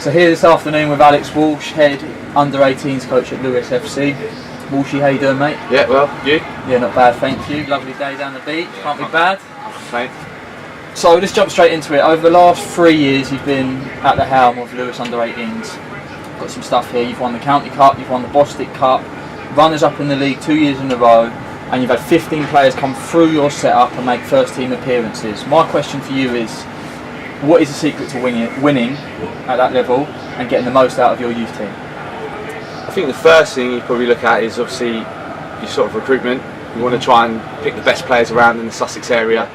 So here this afternoon with Alex Walsh, head under-18s coach at Lewes FC. Walshy, how you doing, mate? Yeah, well, you? Yeah, not bad, thank you. Lovely day down the beach, can't be bad. Mate. So let's jump straight into it. Over the last 3 years you've been at the helm of Lewes under-18s. Got some stuff here, you've won the County Cup, you've won the Bostik Cup, runners up in the league 2 years in a row, and you've had 15 players come through your setup and make first team appearances. My question for you is, what is the secret to winning at that level and getting the most out of your youth team? I think the first thing you probably look at is obviously your sort of recruitment. You want to try and pick the best players around in the Sussex area,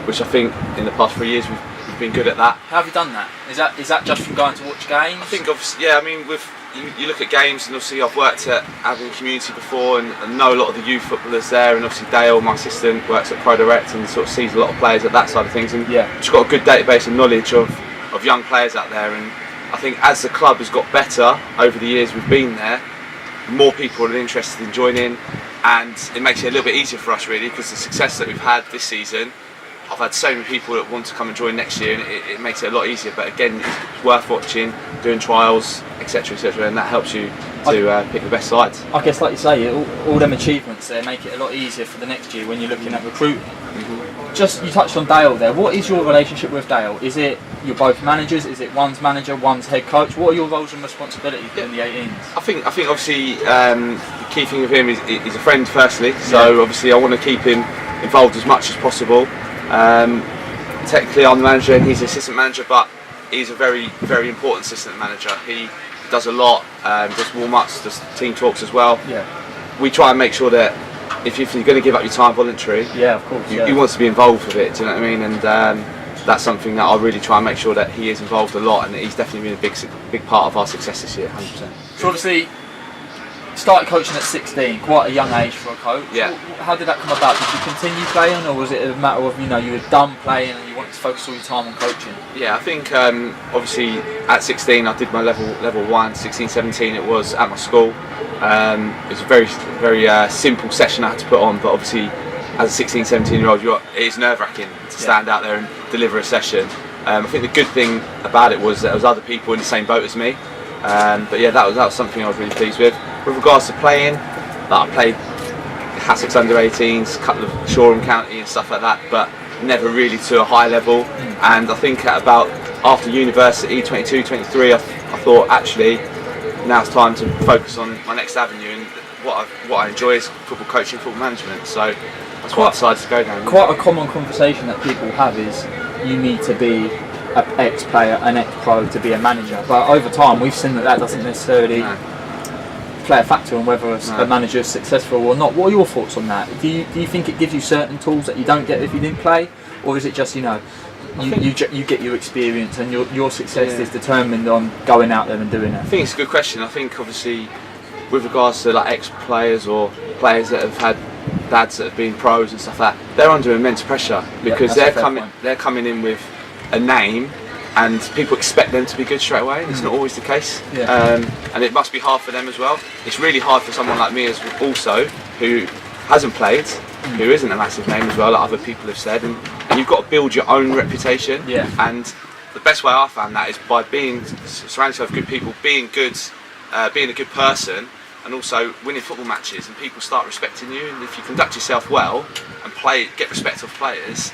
which I think in the past 3 years we've been good at that. How have you done that? Is that just from going to watch games? I think obviously, yeah, I mean you look at games, and obviously I've worked at Avon Community before and know a lot of the youth footballers there, and obviously Dale, my assistant, works at Pro Direct and sort of sees a lot of players at that side of things, and just got a good database and knowledge of young players out there. And I think as the club has got better over the years we've been there, more people are interested in joining, and it makes it a little bit easier for us really, because the success that we've had this season, I've had so many people that want to come and join next year, and it makes it a lot easier. But again, it's worth watching, doing trials, etc, and that helps you to pick the best sides. I guess, like you say, all them achievements there make it a lot easier for the next year when you're looking at recruiting. Just, you touched on Dale there. What is your relationship with Dale? Is it you're both managers? Is it one's manager, one's head coach? What are your roles and responsibilities in the 18s? I think obviously the key thing with him is he's a friend firstly. So obviously I want to keep him involved as much as possible. Technically I'm the manager and he's the assistant manager, but he's a very, very important assistant manager. He does a lot, does warm-ups, does team talks as well. We try and make sure that if you're going to give up your time voluntary, of course, he wants to be involved with it, do you know what I mean? And that's something that I really try and make sure that he is involved a lot, and he's definitely been a big part of our success this year, 100%. So obviously, started coaching at 16, quite a young age for a coach. How did that come about? Did you continue playing, or was it a matter of, you were done playing and you wanted to focus all your time on coaching? Yeah, I think obviously at 16 I did my level 1, 16, 17 it was at my school. It was a very, very simple session I had to put on, but obviously as a 16, 17 year old it is nerve-wracking to stand out there and deliver a session. I think the good thing about it was that there was other people in the same boat as me. But yeah, that was something I was really pleased with. With regards to playing, I played Sussex under-18s, a couple of Shoreham County and stuff like that, but never really to a high level. And I think at about after university, 22, 23, I thought actually now it's time to focus on my next avenue, and what I enjoy is football coaching, football management. So that's what I decided to go down. Quite a common conversation that people have is you need to be an ex-player, an ex-pro to be a manager, but over time we've seen that doesn't necessarily play a factor on whether a manager is successful or not. What are your thoughts on that? Do you think it gives you certain tools that you don't get if you didn't play, or is it just you get your experience and your success is determined on going out there and doing it? I think it's a good question. I think obviously with regards to like ex-players or players that have had dads that have been pros and stuff like that, they're under immense pressure because they're coming in with a name, and people expect them to be good straight away. It's not always the case, and it must be hard for them as well. It's really hard for someone like me as also, who hasn't played, who isn't a massive name as well, like other people have said, and you've got to build your own reputation. And the best way I found that is by surrounding yourself with good people, being a good person, and also winning football matches, and people start respecting you. And if you conduct yourself well and get respect of players,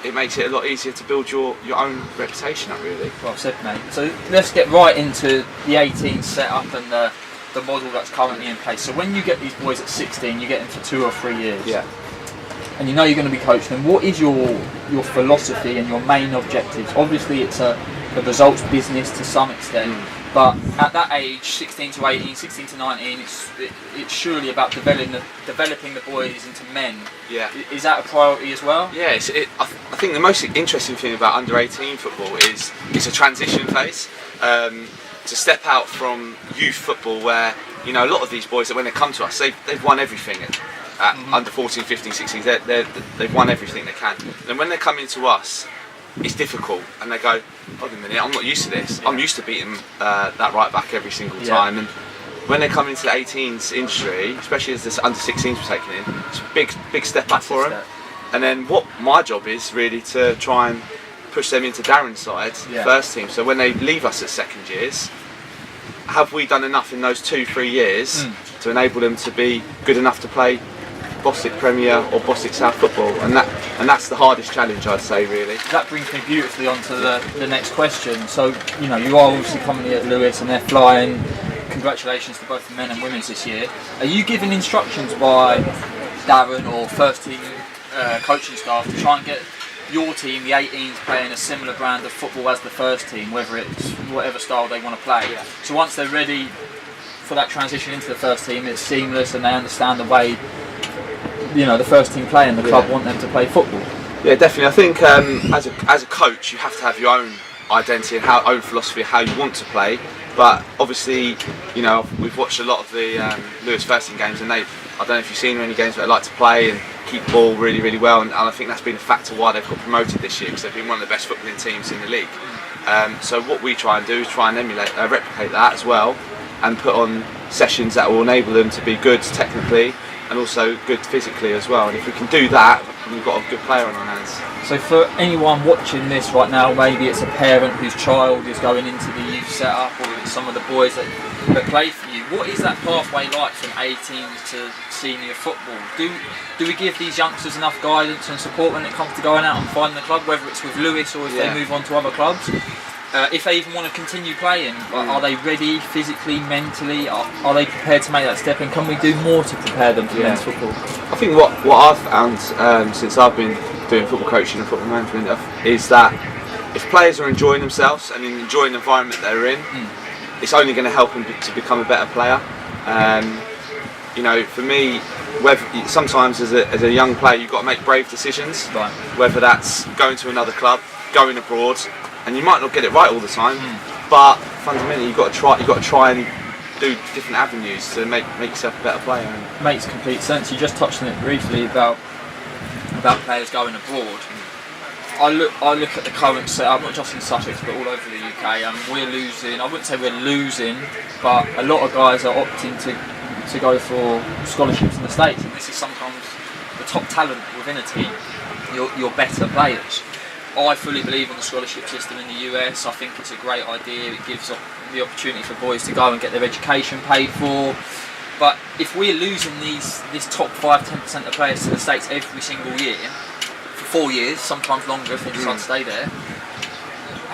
it makes it a lot easier to build your own reputation up, really. Well said, mate. So let's get right into the 18 setup and the model that's currently in place. So when you get these boys at 16, you get them for 2 or 3 years. And you know you're going to be coaching them. What is your philosophy and your main objectives? Obviously it's a results business to some extent, but at that age, 16 to 18, 16 to 19, it's surely about developing the boys into men. Is that a priority as well? Yeah, I think the most interesting thing about under-18 football is it's a transition phase. To step out from youth football, where a lot of these boys that when they come to us, they've won everything at under 14, 15, 16. They've won everything they can. And when they're coming to us, it's difficult, and they go, hold on a minute, I'm not used to this. I'm used to beating that right back every single time. And when they come into the 18s industry, especially as this under 16s were taken in, it's a big step up for them. And then what my job is really to try and push them into Darren's side, first team. So when they leave us at second years, have we done enough in those 2-3 years to enable them to be good enough to play Bostik Premier or Bostik South football? And that's the hardest challenge, I'd say, really. That brings me beautifully on to the next question. So, you know, you are obviously coming here at Lewes and they're flying. Congratulations to both the men and women's this year. Are you given instructions by Darren or first team coaching staff to try and get your team, the 18s, playing a similar brand of football as the first team, whether it's whatever style they want to play? So once they're ready for that transition into the first team, it's seamless and they understand the way, you know, the first team play and the club want them to play football. Yeah, definitely. I think as a coach, you have to have your own identity and own philosophy of how you want to play. But obviously, you know, we've watched a lot of the Lewes first team games, and I don't know if you've seen any games, but they like to play and keep the ball really, really well. And I think that's been a factor why they've got promoted this year, because they've been one of the best footballing teams in the league. So what we try and do is try and replicate that as well, and put on sessions that will enable them to be good technically and also good physically as well. And if we can do that, we've got a good player on our hands. So for anyone watching this right now, maybe it's a parent whose child is going into the youth setup, or it's some of the boys that play for you, what is that pathway like from 18s to senior football? Do we give these youngsters enough guidance and support when it comes to going out and finding the club, whether it's with Lewes or if they move on to other clubs? If they even want to continue playing, are they ready physically, mentally? Are they prepared to make that step? And can we do more to prepare them for men's football? I think what I've found since I've been doing football coaching and football management is that if players are enjoying themselves and enjoying the environment they're in, it's only going to help them to become a better player. You know, for me, sometimes as a young player, you've got to make brave decisions. Right. Whether that's going to another club, going abroad. And you might not get it right all the time, but fundamentally you've got to try and do different avenues to make yourself a better player. Makes complete sense. You just touched on it briefly about players going abroad. I look at the current setup, not just in Sussex but all over the UK, and we're losing. I wouldn't say we're losing, but a lot of guys are opting to go for scholarships in the States, and this is sometimes the top talent within a team, your better players. I fully believe in the scholarship system in the US. I think it's a great idea. It gives the opportunity for boys to go and get their education paid for. But if we're losing this top 5-10% of players to the States every single year, for 4 years, sometimes longer if they decide to stay there,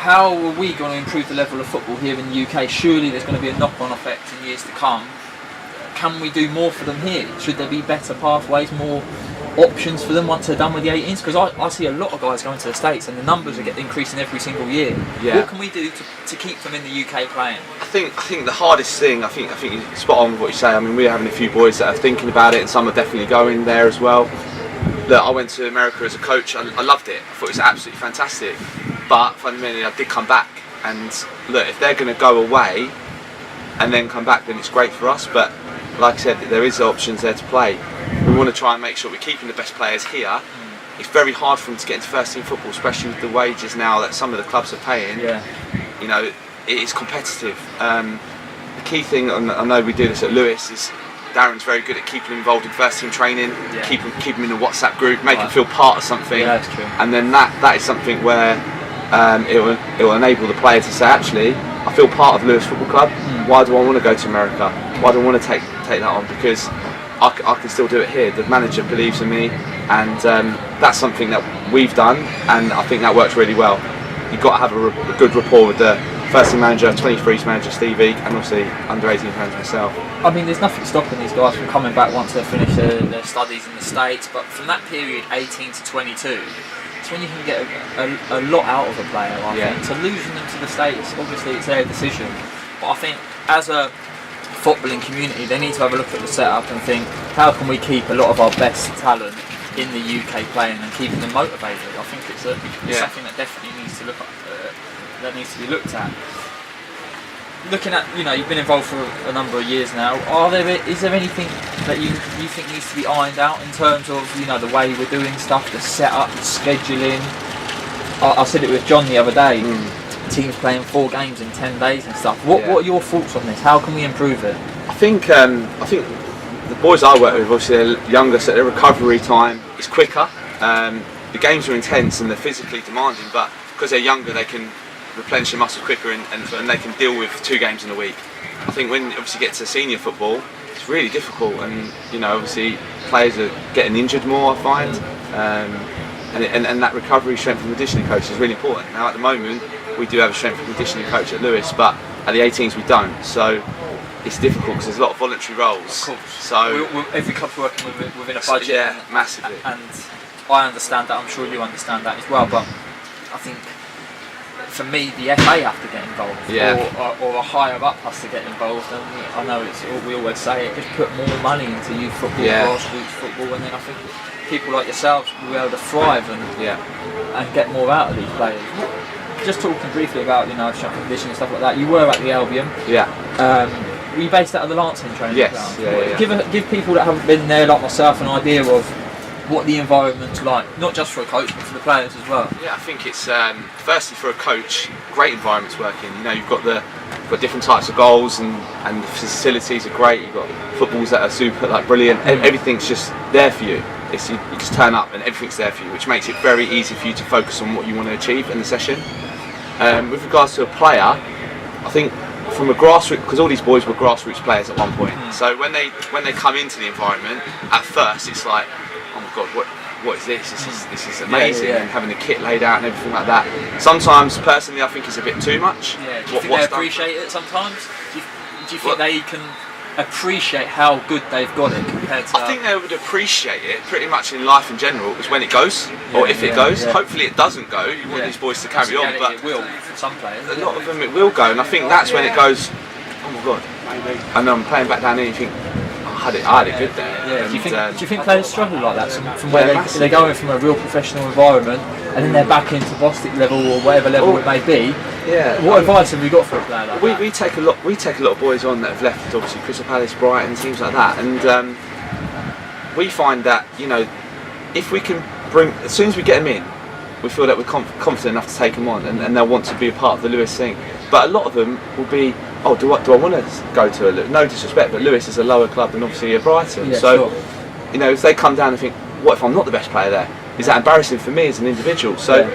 how are we going to improve the level of football here in the UK? Surely there's going to be a knock-on effect in years to come. Can we do more for them here? Should there be better pathways, more options for them once they're done with the 18s? Because I see a lot of guys going to the States and the numbers are increasing every single year. What can we do to keep them in the UK playing? I think the hardest thing, I think you're spot on with what you say. I mean, we're having a few boys that are thinking about it, and some are definitely going there as well. Look, I went to America as a coach. I loved it. I thought it was absolutely fantastic. But fundamentally, I did come back. And look, if they're going to go away and then come back, then it's great for us. But like I said, there is options there to play. We want to try and make sure we're keeping the best players here. It's very hard for them to get into first team football, especially with the wages now that some of the clubs are paying. You know, it is competitive. The key thing, and I know we do this at Lewes, is Darren's very good at keeping them involved in first team training, keep them in a WhatsApp group, make them feel part of something. Yeah, that's true. And then that is something where it will enable the player to say, actually, I feel part of Lewes Football Club. Why do I want to go to America? Why do I want to take that on? Because I can still do it here. The manager believes in me, and that's something that we've done, and I think that works really well. You've got to have a good rapport with the first team manager, 23s manager Stevie, and obviously under 18 fans myself. I mean, there's nothing stopping these guys from coming back once they've finished their studies in the States, but from that period, 18 to 22, it's when you can get a lot out of a player, I think. So losing them to the States, obviously it's their decision, but I think as a footballing community, they need to have a look at the setup and think, how can we keep a lot of our best talent in the UK playing and keeping them motivated? I think it's something that definitely needs to be looked at. Looking at, you know, you've been involved for a number of years now. Is there anything that you think needs to be ironed out in terms of, you know, the way we're doing stuff, the setup, the scheduling? I said it with John the other day. Teams playing 4 games in 10 days and stuff. What are your thoughts on this? How can we improve it? I think the boys I work with, obviously they're younger, so their recovery time is quicker. The games are intense and they're physically demanding, but because they're younger, they can replenish their muscle quicker and they can deal with 2 games in a week. I think when you obviously get to senior football, it's really difficult, and obviously players are getting injured more, I find, and that recovery, strength and conditioning coach is really important. Now at the moment we do have a strength and conditioning coach at Lewes, but at the 18s we don't, so it's difficult because there's a lot of voluntary roles. Of course. So every club's working within a budget. Yeah, massively. And I understand that. I'm sure you understand that as well. But I think for me, the FA have to get involved, or a higher up has to get involved. And I know we always say it. Just put more money into youth football, grassroots football, and then I think people like yourselves will be able to thrive and get more out of these players. Just talking briefly about strength and conditioning and stuff like that. You were at the Albion. Yeah. Were you based out of the Lancing training ground? Yes. Give people that haven't been there, like myself, an idea of what the environment's like, not just for a coach but for the players as well. Yeah, I think it's firstly for a coach, great environment to work in. You've got different types of goals and the facilities are great. You've got footballs that are super brilliant. Everything's just there for you. You just turn up and everything's there for you, which makes it very easy for you to focus on what you want to achieve in the session. With regards to a player, I think from a grassroots, because all these boys were grassroots players at one point. So when they come into the environment, at first it's like, oh my god, what is this? This is amazing, and having the kit laid out and everything like that. Sometimes, personally, I think it's a bit too much. Yeah. Do you think they appreciate it sometimes? Do you think they can appreciate how good they've got it compared to? I think they would appreciate it pretty much in life in general, is when it goes, or if it goes. Hopefully it doesn't go. You want these boys to carry on, but it will for some players. A lot of them it will go, and I think that's when it goes, oh my god, and I'm playing back down here and you think, I had it good there. Yeah. Do you think players struggle like that from where they're going from a real professional environment and then they're back into Bostic level or whatever level it may be? Yeah. What advice have you got for a player like that? We take a lot of boys on that have left, obviously Crystal Palace, Brighton, teams like that, and we find that if we can bring, as soon as we get them in, we feel that we're confident enough to take them on, and they'll want to be a part of the Lewes thing. But a lot of them will be, oh, do I want to go to a Lewes? No disrespect, but Lewes is a lower club than obviously a Brighton. Yeah, so, sure. If they come down and think, what if I'm not the best player there? Is that embarrassing for me as an individual? So,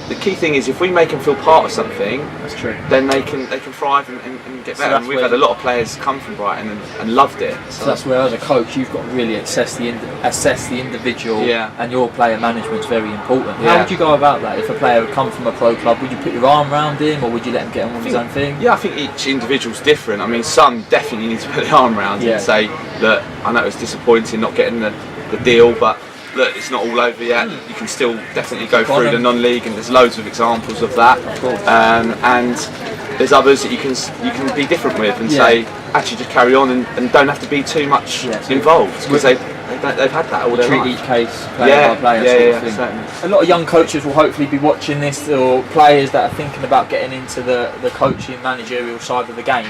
the key thing is if we make them feel part of something, that's true. Then they can thrive and get better. And we've had a lot of players come from Brighton and loved it. So that's where, as a coach, you've got to really assess the individual, and your player management's very important. How would you go about that? If a player would come from a pro club, would you put your arm around him, or would you let him get on with his own thing? Yeah, I think each individual's different. I mean, some definitely need to put their arm around and say, look, I know it's disappointing not getting the deal, but look, it's not all over yet. You can still definitely go through the non-league, and there's loads of examples of that. Of course. And there's others that you can be different with and say, actually, just carry on and don't have to be too much involved, because they've had that all their life. Treat each case player by player. Certainly. A lot of young coaches will hopefully be watching this, or players that are thinking about getting into the coaching managerial side of the game.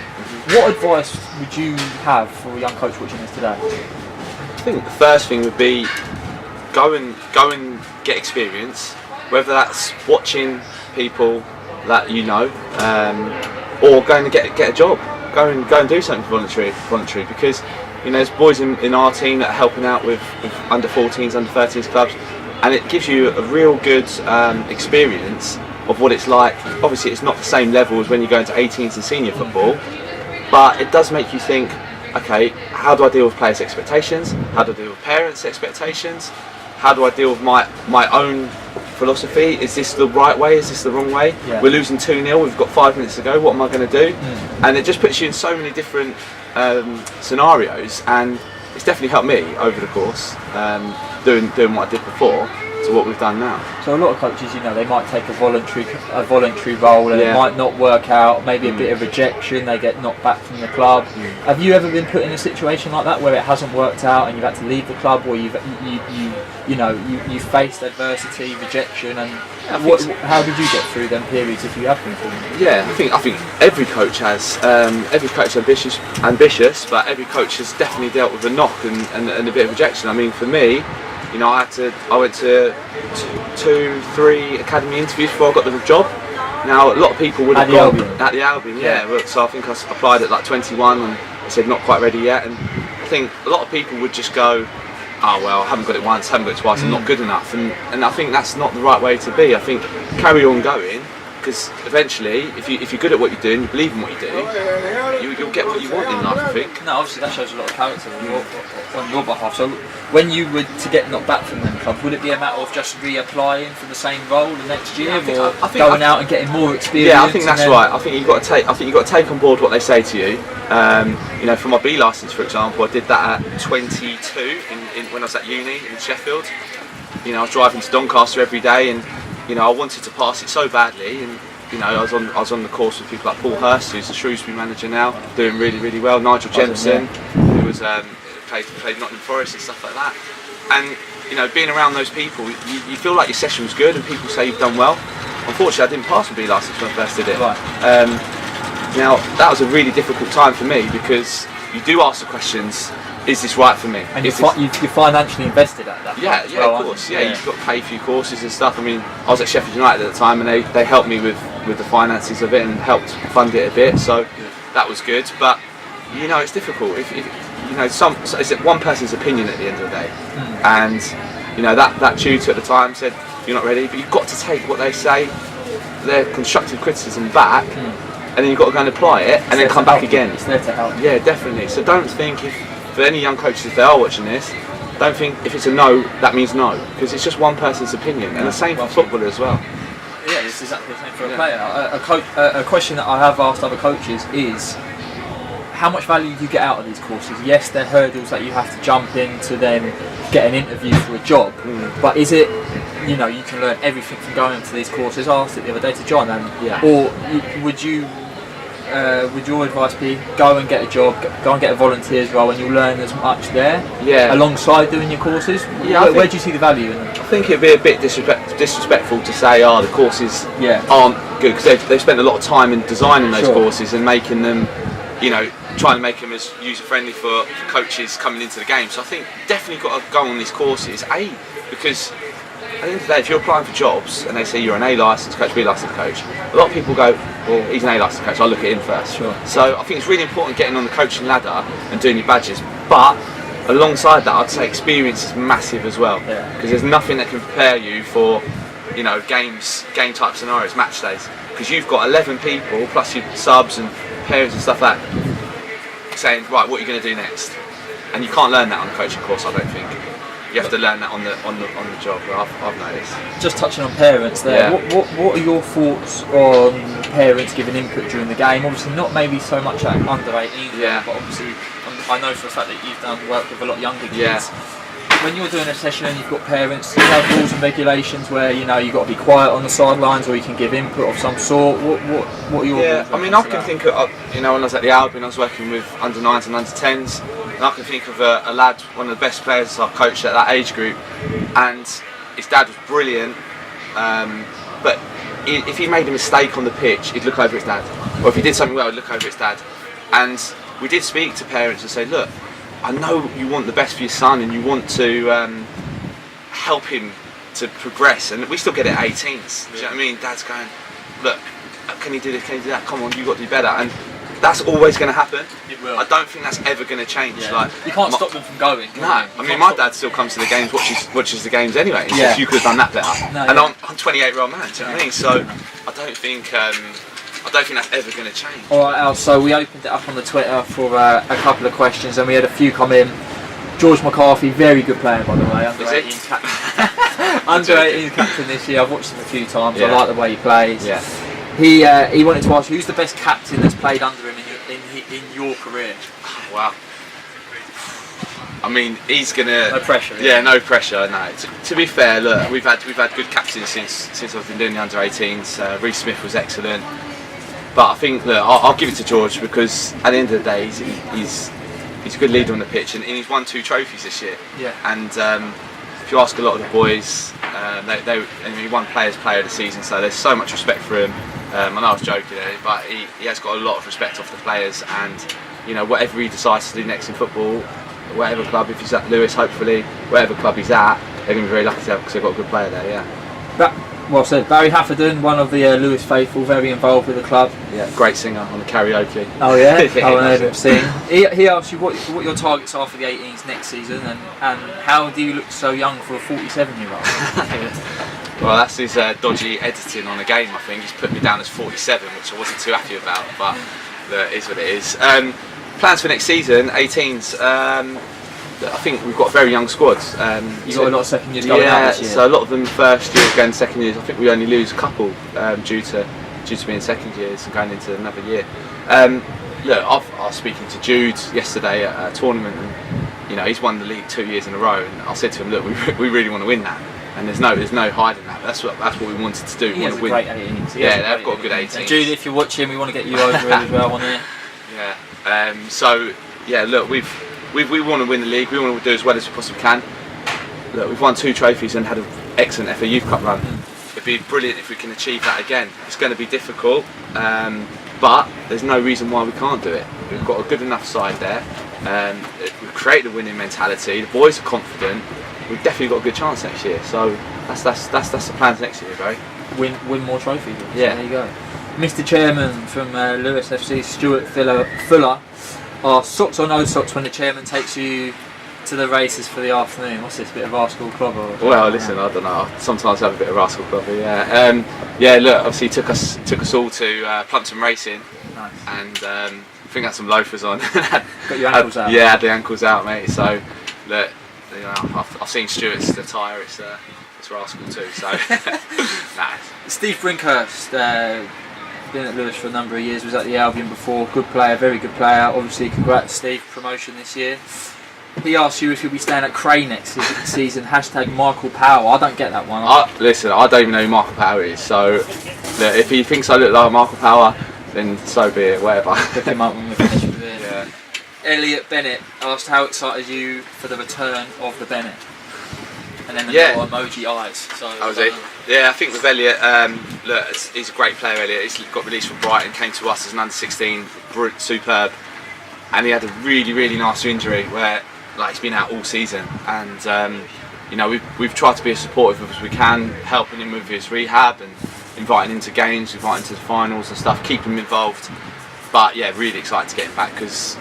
What advice would you have for a young coach watching this today? I think the first thing would be go and get experience, whether that's watching people that or going to get a job. Go and do something voluntary, because there's boys in our team that are helping out with under 14s, under 13s clubs, and it gives you a real good experience of what it's like. Obviously it's not the same level as when you go into 18s and senior football, but it does make you think, okay, how do I deal with players' expectations? How do I deal with parents' expectations? How do I deal with my own philosophy? Is this the right way? Is this the wrong way? Yeah. We're losing 2-0, we've got 5 minutes to go, what am I going to do? And it just puts you in so many different scenarios, and it's definitely helped me over the course, doing what I did before to what we've done now. So a lot of coaches, they might take a voluntary role, and it might not work out, maybe a bit of rejection, they get knocked back from the club. Have you ever been put in a situation like that where it hasn't worked out and you've had to leave the club, or you faced adversity, rejection, and how did you get through them periods if you have been through them? Yeah, I think every coach has. Every coach is ambitious, but every coach has definitely dealt with a knock and a bit of rejection. I mean, for me, I went to 2-3 academy interviews before I got the job. Now, a lot of people would have gone at the Albion, so I think I applied at 21 and they said not quite ready yet. And I think a lot of people would just go, oh well, I haven't got it once, haven't got it twice, I'm not good enough, and I think that's not the right way to be. I think carry on going, because eventually, if you're good at what you do and you believe in what you do, you'll get what you want in life, I think. No, obviously that shows a lot of character on your behalf. So when you were to get knocked back from them clubs, would it be a matter of just reapplying for the same role the next year, or going out and getting more experience? Yeah, I think that's right. I think you've got to take on board what they say to you. You know, for my B licence, for example, I did that at 22 when I was at uni in Sheffield. You know, I was driving to Doncaster every day, and you know, I wanted to pass it so badly, and you know, I was on the course with people like Paul Hurst, who's the Shrewsbury manager now, doing really well. Nigel Jemison, who was played Nottingham Forest and stuff like that. And you know, being around those people, you feel like your session was good, and people say you've done well. Unfortunately, I didn't pass my B licence when I first did it. Right. Now, that was a really difficult time for me, because you do ask the questions, is this right for me? And you're financially invested at that point. Yeah, of course. Yeah, you've got to pay for your courses and stuff. I mean, I was at Sheffield United at the time, and they helped me with the finances of it and helped fund it a bit, so that was good. But you know, it's difficult. If you know, it's one person's opinion at the end of the day, and you know, that tutor at the time said you're not ready, but you've got to take what they say, their constructive criticism back. And then you've got to go and apply it, and then come back again. It's there to help. Yeah, definitely. So don't think, for any young coaches, if they are watching this, don't think if it's a no, that means no, because it's just one person's opinion, and the same for football as well. Yeah, it's exactly the same for a player. A question that I have asked other coaches is, how much value do you get out of these courses? Yes, they're hurdles that you have to jump in to then get an interview for a job, but is it, you know, you can learn everything from going to these courses? I asked it the other day to John, and or would your advice be go and get a job, go and get a volunteer's role, and you'll learn as much there alongside doing your courses? Where do you see the value in them? I think it'd be a bit disrespectful to say, the courses aren't good, because they've spent a lot of time in designing those courses and making them, you know, trying to make them as user-friendly for coaches coming into the game. So I think definitely got to go on these courses, because at the end of the day, if you're applying for jobs and they say you're an A licensed coach, B licensed coach, a lot of people go, well, he's an A licensed coach, I'll look at him first. Sure. So I think it's really important getting on the coaching ladder and doing your badges. But alongside that, I'd say experience is massive as well, because there's nothing that can prepare you for, you know, game type scenarios, match days, because you've got 11 people plus your subs and parents and stuff like that saying, right, what are you going to do next? And you can't learn that on a coaching course, I don't think. You have to learn that on the job. I've noticed. Just touching on parents there, what are your thoughts on parents giving input during the game? Obviously not maybe so much at under 18, but obviously I know for a fact that you've done work with a lot younger kids. When you're doing a session and you've got parents, you have rules and regulations where, you know, you've got to be quiet on the sidelines, or you can give input of some sort. What are your rules? I mean, I can think of, you know, when I was at the Albion, I was working with under 9s and under 10s, and I can think of a lad, one of the best players I've coached at that age group, and his dad was brilliant, but if he made a mistake on the pitch, he'd look over his dad, or if he did something well, he'd look over his dad. And we did speak to parents and say, look, I know you want the best for your son and you want to help him to progress, and we still get it at 18s. Do you know what I mean? Dad's going, look, can he do this, can he do that? Come on, you've got to do better. And that's always going to happen. It will. I don't think that's ever going to change. Like, you can't stop them from going. No, I mean, my dad still comes to the games, watches the games anyway. He says, you could have done that better. No, and I'm a 28-year-old man, do you know what I mean? So I don't think that's ever going to change. Alright, Al, so we opened it up on the Twitter for a couple of questions, and we had a few come in. George McCarthy, very good player by the way, under 18's captain. Under 18's captain this year. I've watched him a few times. I like the way he plays. He wanted to ask, who's the best captain that's played under him in your career? Wow. I mean, he's gonna. No pressure. Yeah, no pressure. No. To be fair, look, we've had good captains since I've been doing the under 18s. Reece Smith was excellent, but I think that I'll give it to George, because at the end of the day, he's a good leader on the pitch, and he's won 2 trophies this year. Yeah. And if you ask a lot of the boys, he won Players' Player of the Season, so there's so much respect for him. I know I was joking there, but he has got a lot of respect off the players, and you know, whatever he decides to do next in football, whatever club, if he's at Lewes, hopefully, whatever club he's at, they're going to be very lucky to have, because they've got a good player there. Yeah. Well said. Barry Hafferden, one of the Lewes faithful, very involved with the club. Yeah, great singer on the karaoke. Oh yeah? I heard him sing. He asked you what your targets are for the 18s next season, and how do you look so young for a 47-year-old? Well, that's his dodgy editing on the game, I think. He's put me down as 47, which I wasn't too happy about, but it is what it is. Plans for next season, 18s. I think we've got very young squads. You've got a lot of second years going out this year. So a lot of them first years going second years. I think we only lose a couple due to being second years and going into another year. Look, I was speaking to Jude yesterday at a tournament, and he's won the league 2 years in a row. And I said to him, look, we really want to win that, and there's no hiding that. That's what we wanted to do. He has a great 18s. Yeah, they've got a good 18s. And Jude, if you're watching, we want to get you over it as well on there. Yeah. So yeah, look, we want to win the league. We want to do as well as we possibly can. Look, we've won 2 trophies and had an excellent FA Youth Cup run. It'd be brilliant if we can achieve that again. It's going to be difficult, but there's no reason why we can't do it. We've got a good enough side there. We've created a winning mentality. The boys are confident. We've definitely got a good chance next year. So that's the plans next year, right? Win more trophies. Yeah. There you go. Mr. Chairman from Lewes FC, Stuart Fuller. Are socks or no socks when the chairman takes you to the races for the afternoon? What's this, bit of rascal clobber? Well, listen, I don't know. Sometimes I have a bit of rascal clobber. Yeah. Look, obviously took us all to Plumpton Racing. Nice. And I think had some loafers on. Got your ankles out. Yeah, had the ankles out, mate. So look, I've seen Stuart's attire. It's rascal too. So nah. Steve Brinkhurst. Been at Lewes for a number of years, was at the Albion before, good player, very good player. Obviously congrats Steve, promotion this year. He asked you if you'll be staying at Cray next season, hashtag Michael Power. I don't get that one. Listen, I don't even know who Michael Power is, so look, if he thinks I look like Michael Power, then so be it, whatever. Look him up when we finish with it. Yeah. Elliot Bennett asked how excited you for the return of the Bennett. And then the little emoji eyes. So, was he? Yeah, I think with Elliot, look, he's a great player, Elliot. He's got released from Brighton, came to us as an under-16, superb. And he had a really, really nasty injury where he's been out all season. And, we've tried to be as supportive as we can, helping him with his rehab and inviting him to games, inviting him to the finals and stuff, keeping him involved. But, yeah, really excited to get him back because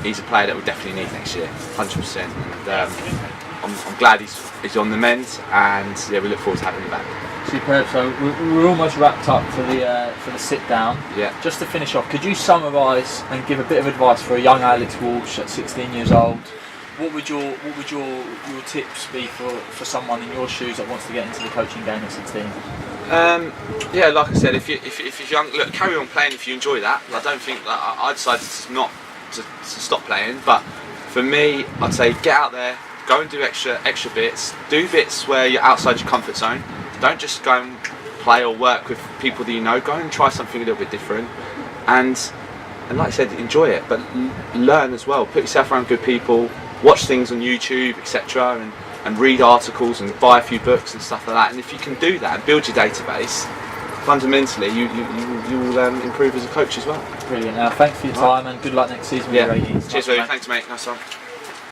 he's a player that we definitely need next year, 100%. And, I'm glad he's on the mend, and yeah, we look forward to having him back. Superb. So we're almost wrapped up for the sit down. Yeah. Just to finish off, could you summarise and give a bit of advice for a young Alex Walsh at 16 years old? What would your tips be for someone in your shoes that wants to get into the coaching game at 16? Yeah, like I said, if you're young, look, carry on playing if you enjoy that. I don't think I decided not to stop playing, but for me, I'd say get out there. Go and do extra bits. Do bits where you're outside your comfort zone. Don't just go and play or work with people that you know. Go and try something a little bit different. And like I said, enjoy it, but learn as well. Put yourself around good people. Watch things on YouTube, etc. And read articles and buy a few books and stuff like that. And if you can do that and build your database, fundamentally you will improve as a coach as well. Brilliant. Thanks for your time and good luck next season with your 18s. Cheers, Lou. Thanks, mate. Nice one.